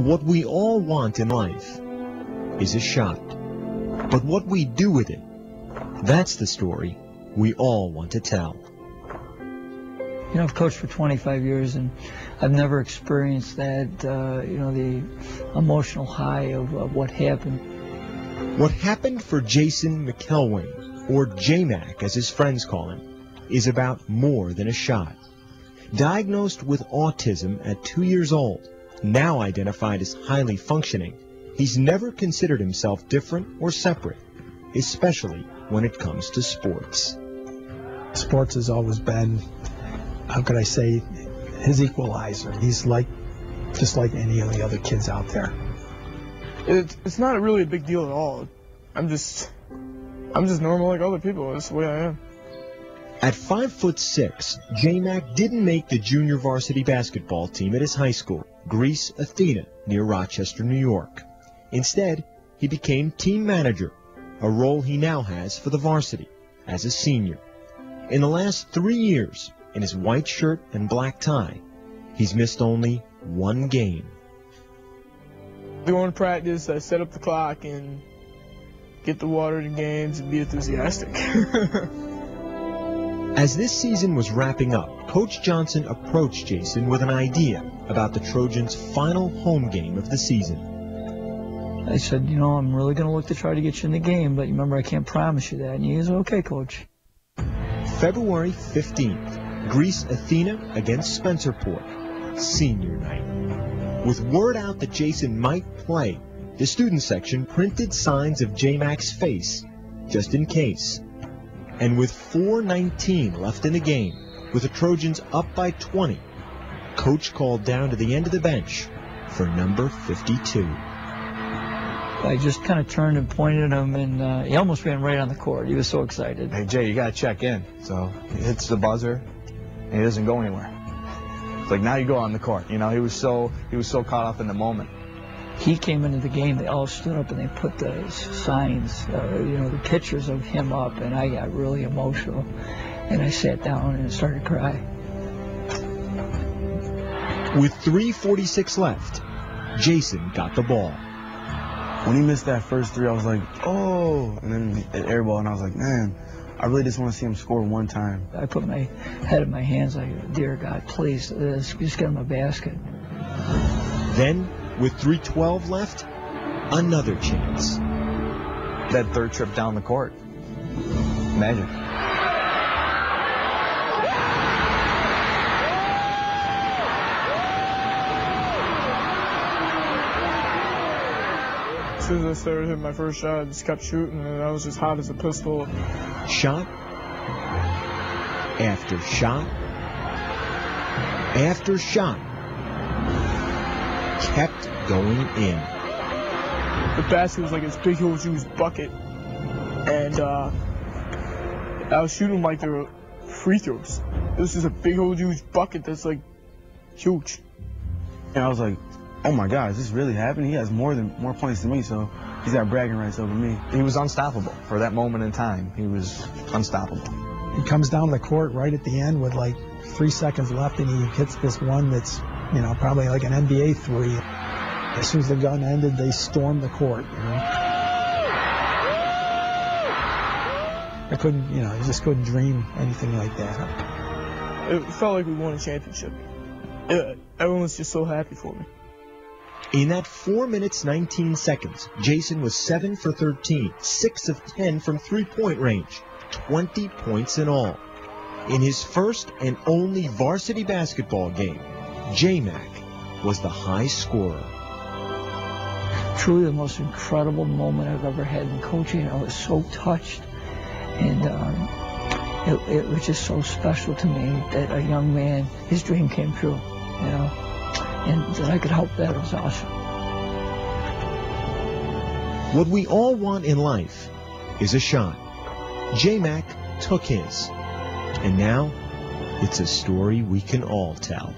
What we all want in life is a shot. But what we do with it, that's the story we all want to tell. You know, I've coached for 25 years, and I've never experienced that, you know, the emotional high of what happened. What happened for Jason McElwain, or J-Mac as his friends call him, is about more than a shot. Diagnosed with autism at 2 years old, now identified as highly functioning, he's never considered himself different or separate, especially when it comes to sports. Sports has always been, how could I say, his equalizer. He's just like any of the other kids out there. It's not really a big deal at all. I'm just normal like other people. That's the way I am. At 5'6", J-Mac didn't make the junior varsity basketball team at his high school, Greece Athena, near Rochester, New York. Instead, he became team manager, a role he now has for the varsity as a senior. In the last 3 years, in his white shirt and black tie, he's missed only one game. I go in practice, I set up the clock and get the water in games and be enthusiastic. As this season was wrapping up, Coach Johnson approached Jason with an idea about the Trojans' final home game of the season. I said, you know, I'm really going to look to try to get you in the game, but remember, I can't promise you that. And he said, okay, Coach. February 15th, Greece Athena against Spencerport, senior night. With word out that Jason might play, the student section printed signs of J-Mac's face, just in case. And with 4:19 left in the game, with the Trojans up by 20, Coach called down to the end of the bench for number 52. I just kind of turned and pointed at him, and he almost ran right on the court. He was so excited. Hey, Jay, you got to check in. So he hits the buzzer, and he doesn't go anywhere. It's like, now you go on the court. You know, he was so caught up in the moment. He came into the game, they all stood up and they put the signs, you know, the pictures of him up, and I got really emotional. And I sat down and started to cry. With 3:46 left, Jason got the ball. When he missed that first three, I was like, oh, and then an air ball, and I was like, man, I really just want to see him score one time. I put my head in my hands like, dear God, please, just get him a basket. Then, with 3:12 left, another chance. That third trip down the court. Magic. As soon as I started hitting my first shot, I just kept shooting, and I was just hot as a pistol. Shot after shot after shot kept going in. The basket was like this big, huge bucket, and I was shooting like they were free throws. It was just a big, huge bucket that's like huge. And I was like, oh my God, is this really happening? He has more points than me, so he's got bragging rights over me. He was unstoppable for that moment in time. He was unstoppable. He comes down the court right at the end with like 3 seconds left, and he hits this one that's, you know, probably like an NBA three. As soon as the gun ended, they stormed the court, you know. I couldn't, you know, you just couldn't dream anything like that. It felt like we won a championship. Everyone was just so happy for me. In that 4 minutes, 19 seconds, Jason was 7 for 13, 6 of 10 from three-point range, 20 points in all. In his first and only varsity basketball game, J-Mac was the high scorer. Truly the most incredible moment I've ever had in coaching. I was so touched, and it was just so special to me that a young man, his dream came true, you know, and that I could help that was awesome. What we all want in life is a shot. J-Mac took his, and now it's a story we can all tell.